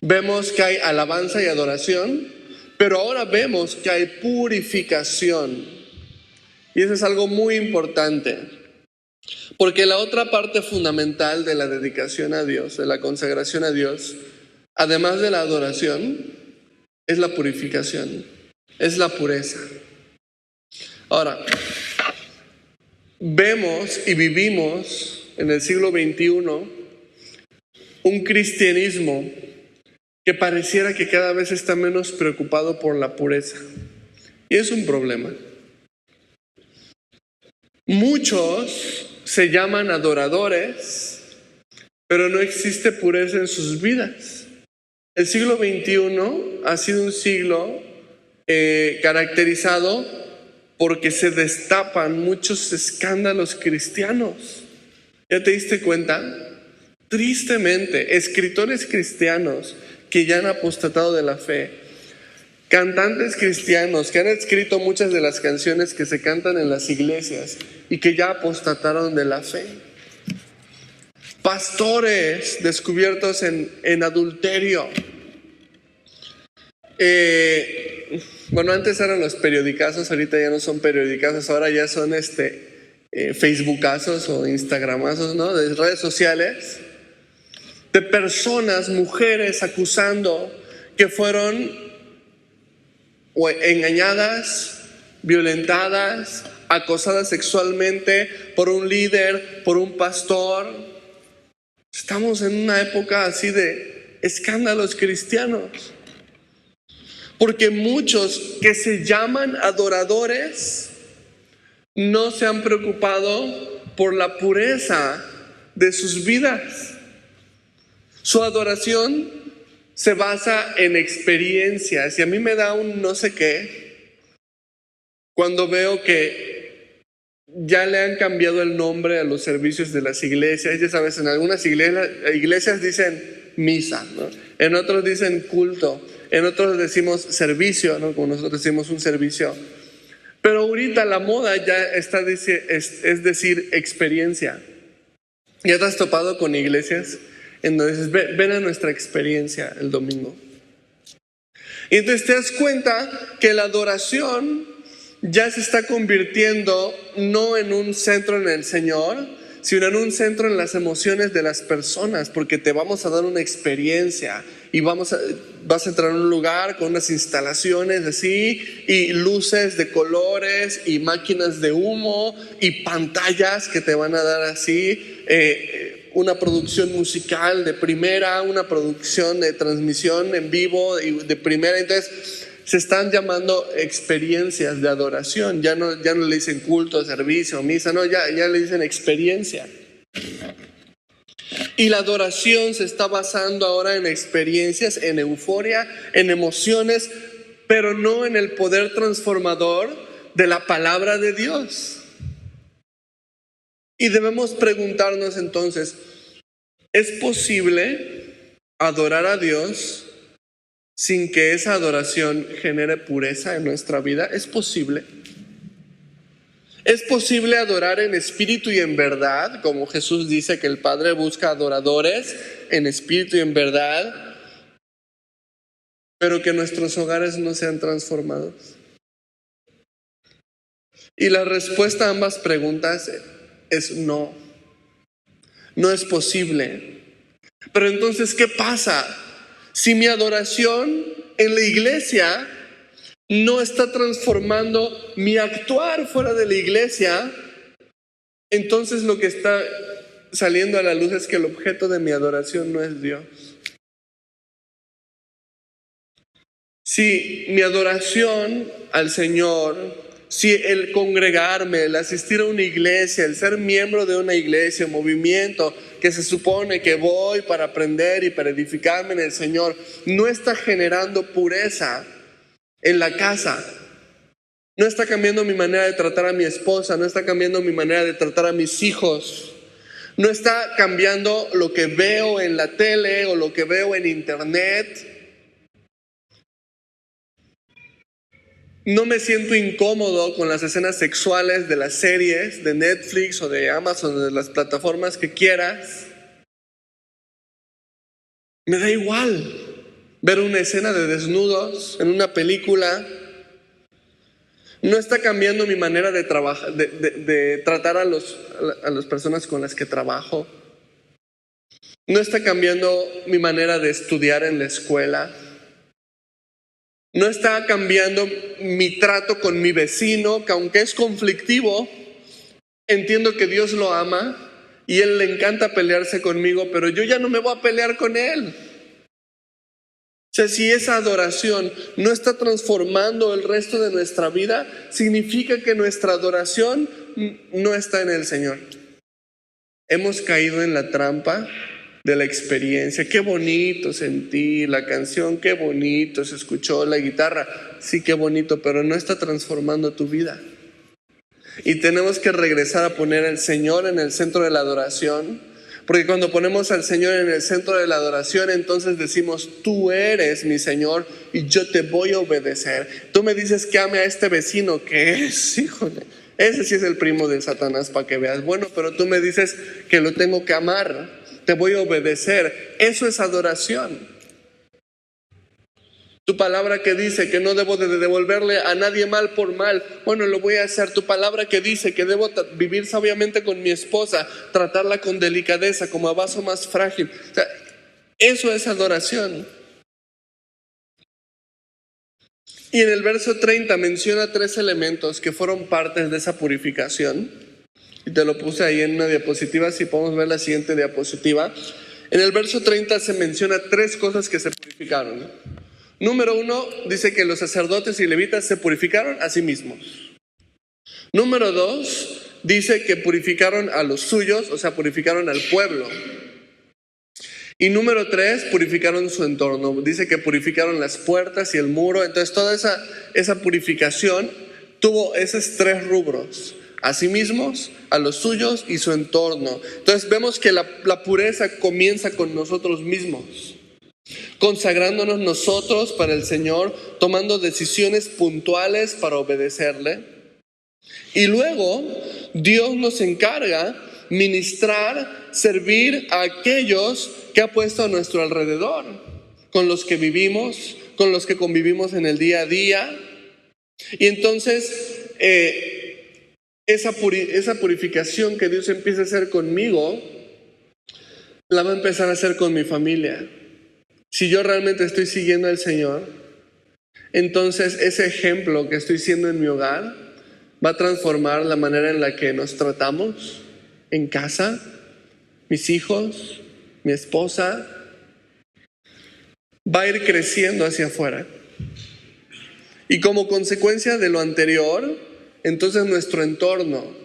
vemos que hay alabanza y adoración, pero ahora vemos que hay purificación. Y eso es algo muy importante. Porque la otra parte fundamental de la dedicación a Dios, de la consagración a Dios, además de la adoración, es la purificación, es la pureza. Ahora, vemos y vivimos en el siglo XXI un cristianismo que pareciera que cada vez está menos preocupado por la pureza. Y es un problema. Muchos se llaman adoradores, pero no existe pureza en sus vidas. El siglo XXI ha sido un siglo caracterizado porque se destapan muchos escándalos cristianos. ¿Ya te diste cuenta? Tristemente, escritores cristianos que ya han apostatado de la fe, cantantes cristianos que han escrito muchas de las canciones que se cantan en las iglesias y que ya apostataron de la fe, pastores descubiertos en adulterio. Bueno, antes eran los periodicazos, ahorita ya no son periodicazos, ahora ya son facebookazos o instagramazos, ¿no? De redes sociales, de personas, mujeres acusando que fueron engañadas, violentadas, acosadas sexualmente por un líder, por un pastor. Estamos en una época así de escándalos cristianos, porque muchos que se llaman adoradores no se han preocupado por la pureza de sus vidas. Su adoración se basa en experiencias, y a mí me da un no sé qué cuando veo que ya le han cambiado el nombre a los servicios de las iglesias. Ya sabes, en algunas iglesias dicen misa, ¿no? En otros dicen culto, en otros decimos servicio, ¿no? Como nosotros decimos un servicio. Pero ahorita la moda ya está, es decir, experiencia. ¿Ya te has topado con iglesias en donde dices, ven a nuestra experiencia el domingo? Y entonces te das cuenta que la adoración ya se está convirtiendo no en un centro en el Señor, sino en un centro en las emociones de las personas, porque te vamos a dar una experiencia y vas a entrar en un lugar con unas instalaciones así y luces de colores y máquinas de humo y pantallas que te van a dar así, una producción musical de primera, una producción de transmisión en vivo de primera. Entonces se están llamando experiencias de adoración. Ya no le dicen culto, servicio, misa, no, ya le dicen experiencia. Y la adoración se está basando ahora en experiencias, en euforia, en emociones, pero no en el poder transformador de la palabra de Dios. Y debemos preguntarnos entonces, ¿es posible adorar a Dios sin que esa adoración genere pureza en nuestra vida? ¿Es posible? ¿Es posible adorar en espíritu y en verdad? Como Jesús dice que el Padre busca adoradores en espíritu y en verdad, pero que nuestros hogares no sean transformados. Y la respuesta a ambas preguntas es no. No es posible. Pero entonces, ¿qué pasa? Si mi adoración en la iglesia no está transformando mi actuar fuera de la iglesia, entonces lo que está saliendo a la luz es que el objeto de mi adoración no es Dios. Si mi adoración al Señor, si el congregarme, el asistir a una iglesia, el ser miembro de una iglesia, un movimiento que se supone que voy para aprender y para edificarme en el Señor, no está generando pureza en la casa, no está cambiando mi manera de tratar a mi esposa, no está cambiando mi manera de tratar a mis hijos, no está cambiando lo que veo en la tele o lo que veo en internet, no me siento incómodo con las escenas sexuales de las series de Netflix o de Amazon o de las plataformas que quieras, me da igual ver una escena de desnudos en una película. No está cambiando mi manera de trabajar, de tratar a las personas con las que trabajo. No está cambiando mi manera de estudiar en la escuela. No está cambiando mi trato con mi vecino, que aunque es conflictivo, entiendo que Dios lo ama y Él le encanta pelearse conmigo, pero yo ya no me voy a pelear con Él. O sea, si esa adoración no está transformando el resto de nuestra vida, significa que nuestra adoración no está en el Señor. Hemos caído en la trampa de la experiencia. Qué bonito sentí la canción, qué bonito se escuchó la guitarra. Sí, qué bonito, pero no está transformando tu vida. Y tenemos que regresar a poner al Señor en el centro de la adoración. Porque cuando ponemos al Señor en el centro de la adoración, entonces decimos, tú eres mi Señor y yo te voy a obedecer. Tú me dices que ame a este vecino, que es, híjole, ese sí es el primo de Satanás para que veas. Bueno, pero tú me dices que lo tengo que amar, te voy a obedecer. Eso es adoración. Tu palabra que dice que no debo de devolverle a nadie mal por mal, bueno, lo voy a hacer. Tu palabra que dice que debo vivir sabiamente con mi esposa, tratarla con delicadeza, como a vaso más frágil. O sea, eso es adoración. Y en el verso 30 menciona 3 elementos que fueron partes de esa purificación. Y te lo puse ahí en una diapositiva, si podemos ver la siguiente diapositiva. En el verso 30 se menciona 3 cosas que se purificaron. Número 1, dice que los sacerdotes y levitas se purificaron a sí mismos. Número 2, dice que purificaron a los suyos, o sea, purificaron al pueblo. Y número 3, purificaron su entorno. Dice que purificaron las puertas y el muro. Entonces toda esa purificación tuvo esos 3 rubros: a sí mismos, a los suyos y su entorno. Entonces vemos que la pureza comienza con nosotros mismos, consagrándonos nosotros para el Señor, tomando decisiones puntuales para obedecerle. Y luego Dios nos encarga ministrar, servir a aquellos que ha puesto a nuestro alrededor, con los que vivimos, con los que convivimos en el día a día. Y entonces esa purificación que Dios empieza a hacer conmigo, la va a empezar a hacer con mi familia. Si yo realmente estoy siguiendo al Señor, entonces ese ejemplo que estoy siendo en mi hogar va a transformar la manera en la que nos tratamos en casa, mis hijos, mi esposa. Va a ir creciendo hacia afuera. Y como consecuencia de lo anterior, entonces nuestro entorno,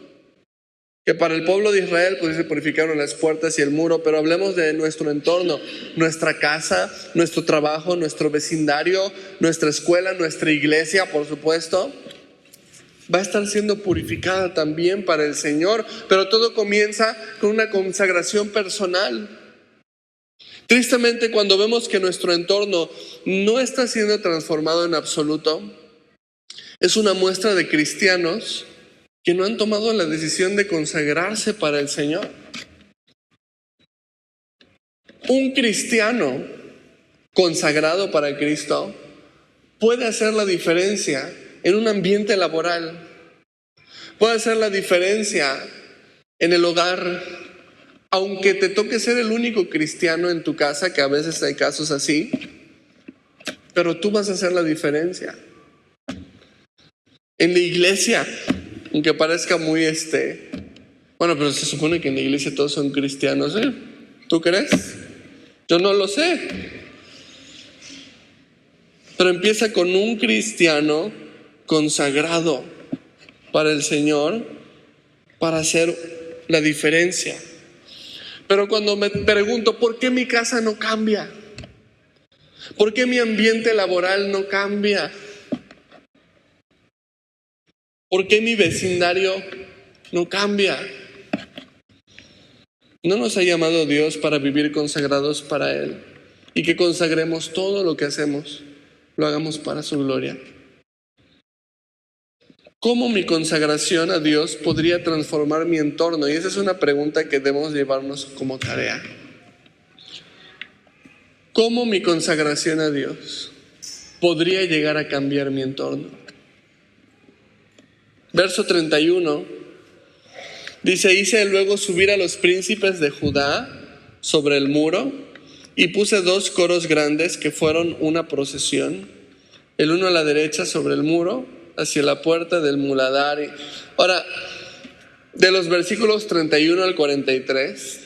que para el pueblo de Israel pues se purificaron las puertas y el muro, pero hablemos de nuestro entorno, nuestra casa, nuestro trabajo, nuestro vecindario, nuestra escuela, nuestra iglesia, por supuesto, va a estar siendo purificada también para el Señor, pero todo comienza con una consagración personal. Tristemente, cuando vemos que nuestro entorno no está siendo transformado en absoluto, es una muestra de cristianos que no han tomado la decisión de consagrarse para el Señor. Un cristiano consagrado para Cristo puede hacer la diferencia en un ambiente laboral, puede hacer la diferencia en el hogar, aunque te toque ser el único cristiano en tu casa, que a veces hay casos así, pero tú vas a hacer la diferencia. En la iglesia, aunque parezca muy bueno, pero se supone que en la iglesia todos son cristianos, ¿eh? ¿Tú crees? Yo no lo sé. Pero empieza con un cristiano consagrado para el Señor, para hacer la diferencia. Pero cuando me pregunto, ¿por qué mi casa no cambia? ¿Por qué mi ambiente laboral no cambia? ¿Por qué mi vecindario no cambia? ¿No nos ha llamado Dios para vivir consagrados para Él? Y que consagremos todo lo que hacemos, lo hagamos para su gloria. ¿Cómo mi consagración a Dios podría transformar mi entorno? Y esa es una pregunta que debemos llevarnos como tarea. ¿Cómo mi consagración a Dios podría llegar a cambiar mi entorno? Verso 31 dice: hice luego subir a los príncipes de Judá sobre el muro y puse 2 coros grandes que fueron una procesión, el uno a la derecha sobre el muro, hacia la puerta del muladar. Ahora, de los versículos 31 al 43,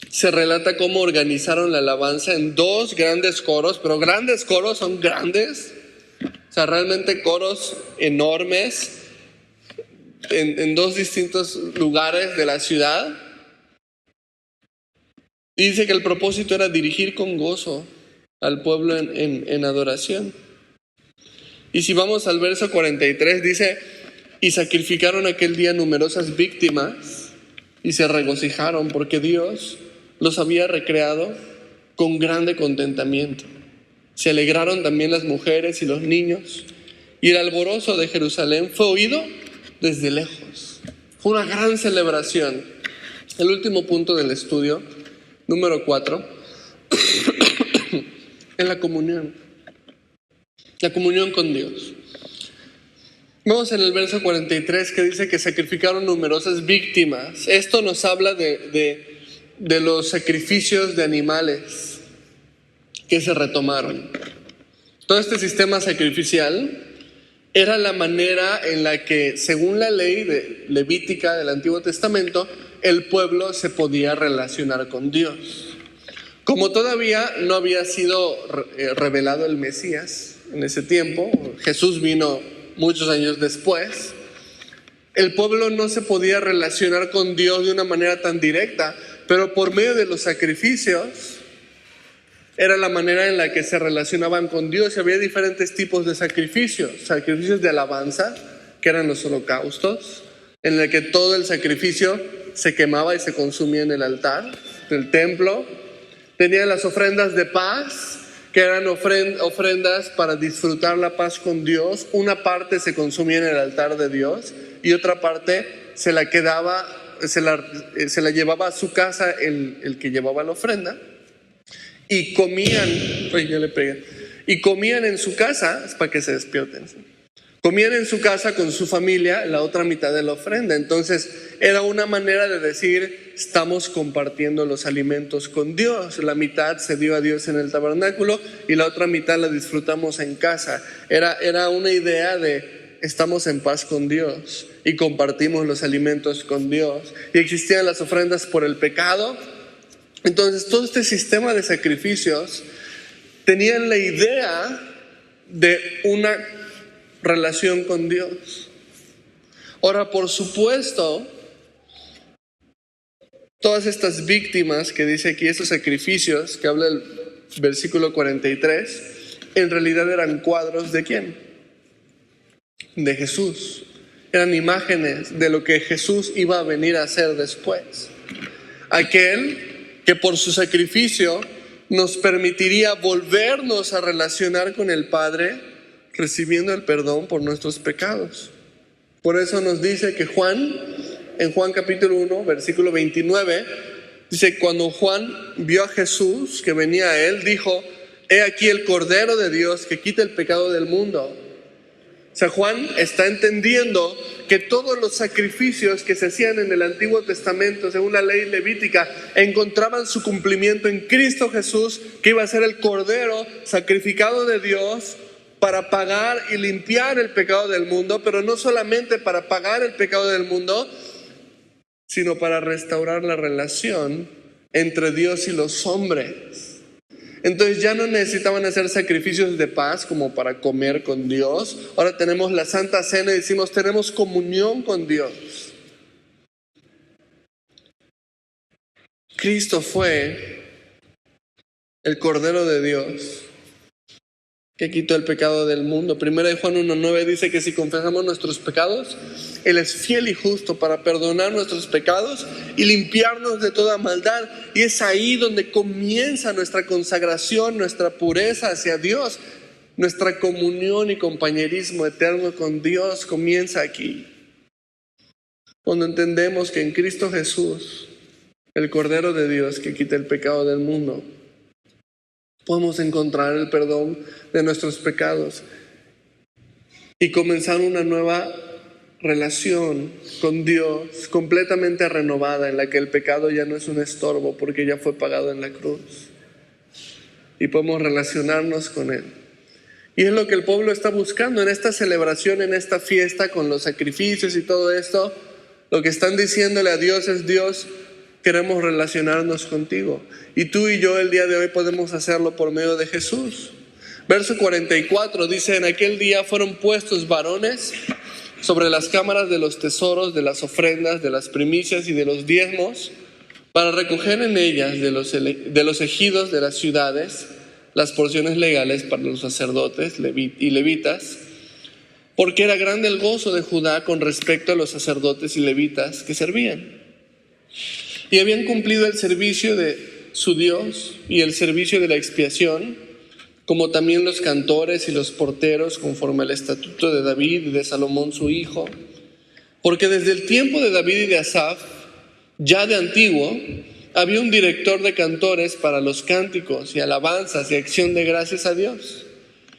se relata cómo organizaron la alabanza en 2 grandes coros, pero grandes coros son grandes, o sea, realmente coros enormes, en 2 distintos lugares de la ciudad. Y dice que el propósito era dirigir con gozo al pueblo en adoración. Y si vamos al verso 43, dice: y sacrificaron aquel día numerosas víctimas y se regocijaron porque Dios los había recreado con grande contentamiento. Se alegraron también las mujeres y los niños, y el alborozo de Jerusalén fue oído desde lejos. Fue una gran celebración. El último punto del estudio, número 4, en la comunión. La comunión con Dios. Vemos en el verso 43 que dice que sacrificaron numerosas víctimas. Esto nos habla de los sacrificios de animales que se retomaron. Todo este sistema sacrificial era la manera en la que, según la ley levítica del Antiguo Testamento, el pueblo se podía relacionar con Dios. Como todavía no había sido revelado el Mesías en ese tiempo, Jesús vino muchos años después, el pueblo no se podía relacionar con Dios de una manera tan directa, pero por medio de los sacrificios era la manera en la que se relacionaban con Dios. Y había diferentes tipos de sacrificios: sacrificios de alabanza, que eran los holocaustos, en el que todo el sacrificio se quemaba y se consumía en el altar del templo. Tenía las ofrendas de paz, que eran ofrendas para disfrutar la paz con Dios. Una parte se consumía en el altar de Dios y otra parte se la llevaba a su casa el que llevaba la ofrenda, y comían, y comían en su casa, es para que se despierten, ¿sí? Comían en su casa con su familia la otra mitad de la ofrenda. Entonces era una manera de decir, estamos compartiendo los alimentos con Dios. La mitad se dio a Dios en el tabernáculo y la otra mitad la disfrutamos en casa. Era una idea de estamos en paz con Dios y compartimos los alimentos con Dios. Y existían las ofrendas por el pecado. Entonces todo este sistema de sacrificios tenían la idea de una relación con Dios. Ahora, por supuesto, todas estas víctimas que dice aquí, estos sacrificios que habla el versículo 43, en realidad eran cuadros ¿de quién? De Jesús. Eran imágenes de lo que Jesús iba a venir a hacer después. Aquel que por su sacrificio nos permitiría volvernos a relacionar con el Padre, recibiendo el perdón por nuestros pecados. Por eso nos dice que Juan, en Juan capítulo 1, versículo 29, dice, cuando Juan vio a Jesús que venía a él, dijo, he aquí el Cordero de Dios que quita el pecado del mundo. O sea, Juan está entendiendo que todos los sacrificios que se hacían en el Antiguo Testamento, según la ley levítica, encontraban su cumplimiento en Cristo Jesús, que iba a ser el Cordero sacrificado de Dios para pagar y limpiar el pecado del mundo, pero no solamente para pagar el pecado del mundo, sino para restaurar la relación entre Dios y los hombres. Entonces ya no necesitaban hacer sacrificios de paz como para comer con Dios. Ahora tenemos la Santa Cena y decimos, tenemos comunión con Dios. Cristo fue el Cordero de Dios que quitó el pecado del mundo. Primera de Juan 1:9 dice que si confesamos nuestros pecados, Él es fiel y justo para perdonar nuestros pecados y limpiarnos de toda maldad. Y es ahí donde comienza nuestra consagración, nuestra pureza hacia Dios. Nuestra comunión y compañerismo eterno con Dios comienza aquí. Cuando entendemos que en Cristo Jesús, el Cordero de Dios que quita el pecado del mundo, podemos encontrar el perdón de nuestros pecados y comenzar una nueva relación con Dios completamente renovada, en la que el pecado ya no es un estorbo porque ya fue pagado en la cruz y podemos relacionarnos con Él. Y es lo que el pueblo está buscando en esta celebración, en esta fiesta, con los sacrificios y todo esto. Lo que están diciéndole a Dios es, Dios, queremos relacionarnos contigo. Y tú y yo el día de hoy podemos hacerlo por medio de Jesús. Verso 44 dice, en aquel día fueron puestos varones sobre las cámaras de los tesoros, de las ofrendas, de las primicias y de los diezmos, para recoger en ellas de los ejidos de las ciudades las porciones legales para los sacerdotes y levitas, porque era grande el gozo de Judá con respecto a los sacerdotes y levitas que servían. Y habían cumplido el servicio de su Dios y el servicio de la expiación, como también los cantores y los porteros, conforme al estatuto de David y de Salomón su hijo. Porque desde el tiempo de David y de Asaf, ya de antiguo, había un director de cantores para los cánticos y alabanzas y acción de gracias a Dios.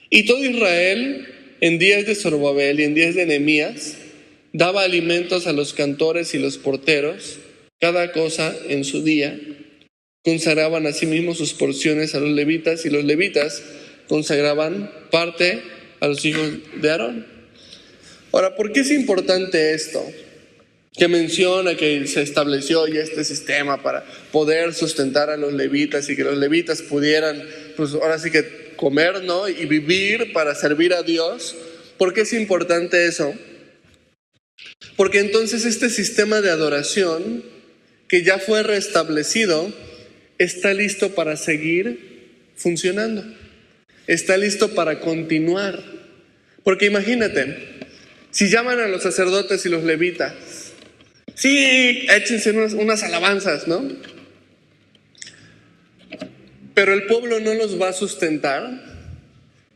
Y todo Israel, en días de Zorobabel y en días de Nehemías, daba alimentos a los cantores y los porteros, cada cosa en su día. Consagraban asimismo sus porciones a los levitas, y los levitas consagraban parte a los hijos de Aarón. Ahora, ¿por qué es importante esto? Que menciona que se estableció ya este sistema para poder sustentar a los levitas y que los levitas pudieran, pues ahora sí que comer, ¿no? Y vivir para servir a Dios. ¿Por qué es importante eso? Porque entonces este sistema de adoración que ya fue restablecido está listo para seguir funcionando. Está listo para continuar. Porque imagínate, si llaman a los sacerdotes y los levitas, sí, échense unas alabanzas, ¿no? Pero el pueblo no los va a sustentar,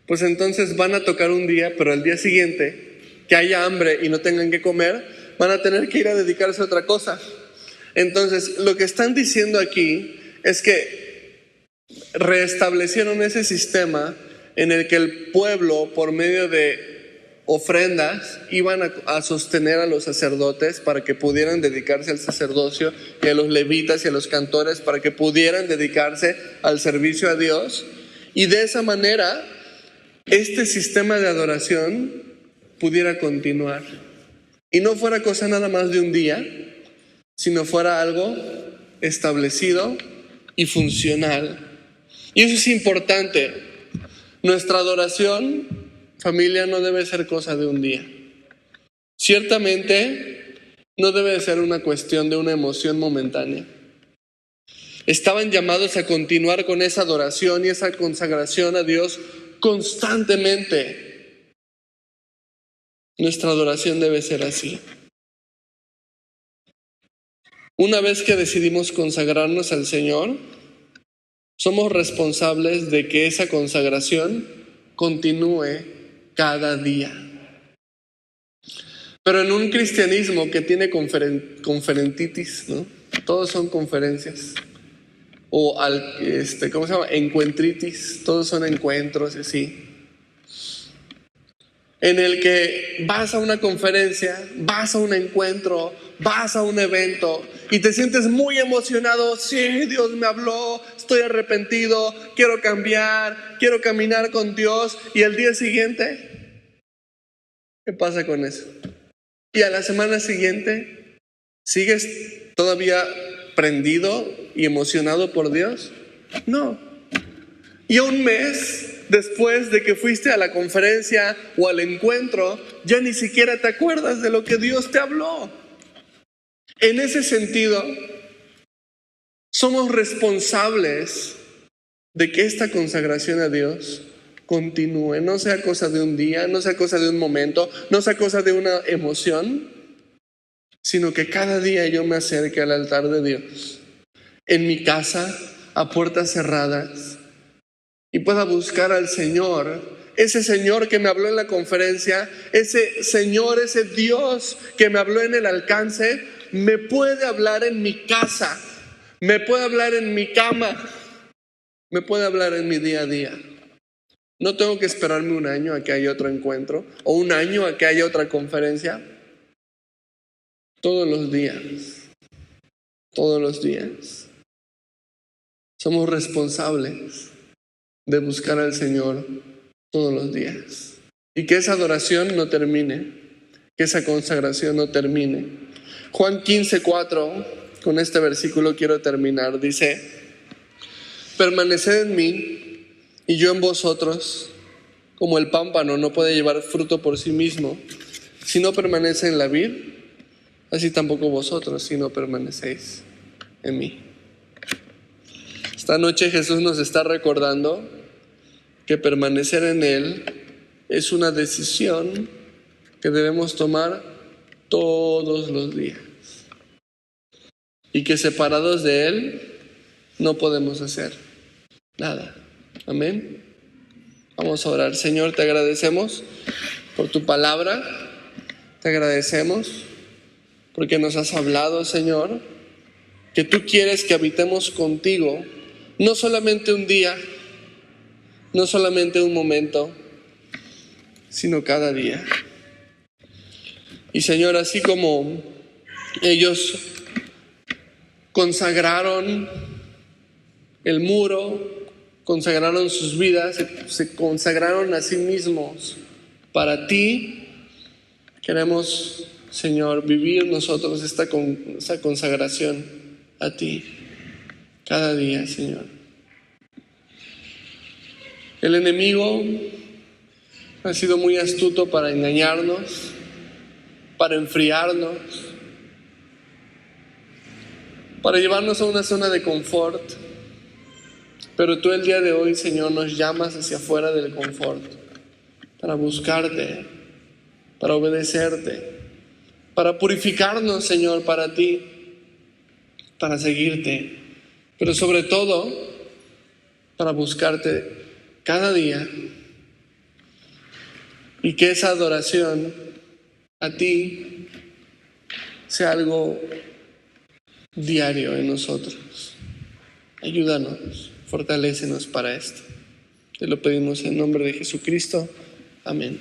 pues entonces van a tocar un día, pero al día siguiente que haya hambre y no tengan que comer, van a tener que ir a dedicarse a otra cosa. Entonces, lo que están diciendo aquí es que restablecieron ese sistema en el que el pueblo, por medio de ofrendas, iban a sostener a los sacerdotes para que pudieran dedicarse al sacerdocio, y a los levitas y a los cantores para que pudieran dedicarse al servicio a Dios. Y de esa manera, este sistema de adoración pudiera continuar. Y no fuera cosa nada más de un día, sino fuera algo establecido y funcional. Y eso es importante. Nuestra adoración, familia, no debe ser cosa de un día. Ciertamente no debe ser una cuestión de una emoción momentánea. Estaban llamados a continuar con esa adoración y esa consagración a Dios constantemente. Nuestra adoración debe ser así. Una vez que decidimos consagrarnos al Señor, somos responsables de que esa consagración continúe cada día. Pero en un cristianismo que tiene conferentitis, ¿no? Todos son conferencias. O ¿cómo se llama? Encuentritis, todos son encuentros, así. En el que vas a una conferencia, vas a un encuentro, vas a un evento y te sientes muy emocionado. Sí, Dios me habló, estoy arrepentido, quiero cambiar, quiero caminar con Dios. Y al día siguiente, ¿qué pasa con eso? Y a la semana siguiente, ¿sigues todavía prendido y emocionado por Dios? No. Y un mes después de que fuiste a la conferencia o al encuentro, ya ni siquiera te acuerdas de lo que Dios te habló. En ese sentido, somos responsables de que esta consagración a Dios continúe, no sea cosa de un día, no sea cosa de un momento, no sea cosa de una emoción, sino que cada día yo me acerque al altar de Dios, en mi casa, a puertas cerradas, y pueda buscar al Señor, ese Señor que me habló en la conferencia, ese Señor, ese Dios que me habló en el alcance, me puede hablar en mi casa, me puede hablar en mi cama, me puede hablar en mi día a día. No tengo que esperarme un año a que haya otro encuentro o un año a que haya otra conferencia. Todos los días, somos responsables de buscar al Señor todos los días. Y que esa adoración no termine, que esa consagración no termine. Juan 15:4, con este versículo quiero terminar, dice: permaneced en mí y yo en vosotros, como el pámpano no puede llevar fruto por sí mismo si no permanece en la vid, así tampoco vosotros si no permanecéis en mí. Esta noche Jesús nos está recordando que permanecer en Él es una decisión que debemos tomar todos los días. Y que separados de Él no podemos hacer nada. Amén. Vamos a orar. Señor, te agradecemos por tu palabra. Te agradecemos porque nos has hablado, Señor, que tú quieres que habitemos contigo, no solamente un día, no solamente un momento, sino cada día. Y Señor, así como ellos consagraron el muro, consagraron sus vidas, se consagraron a sí mismos para ti, queremos, Señor, vivir nosotros esta consagración a ti cada día, Señor. El enemigo ha sido muy astuto para engañarnos, para enfriarnos, para llevarnos a una zona de confort. Pero tú el día de hoy, Señor, nos llamas hacia afuera del confort, para buscarte, para obedecerte, para purificarnos, Señor, para ti, para seguirte, pero sobre todo para buscarte cada día, y que esa adoración a ti sea algo diario en nosotros. Ayúdanos, fortalécenos para esto. Te lo pedimos en nombre de Jesucristo. Amén.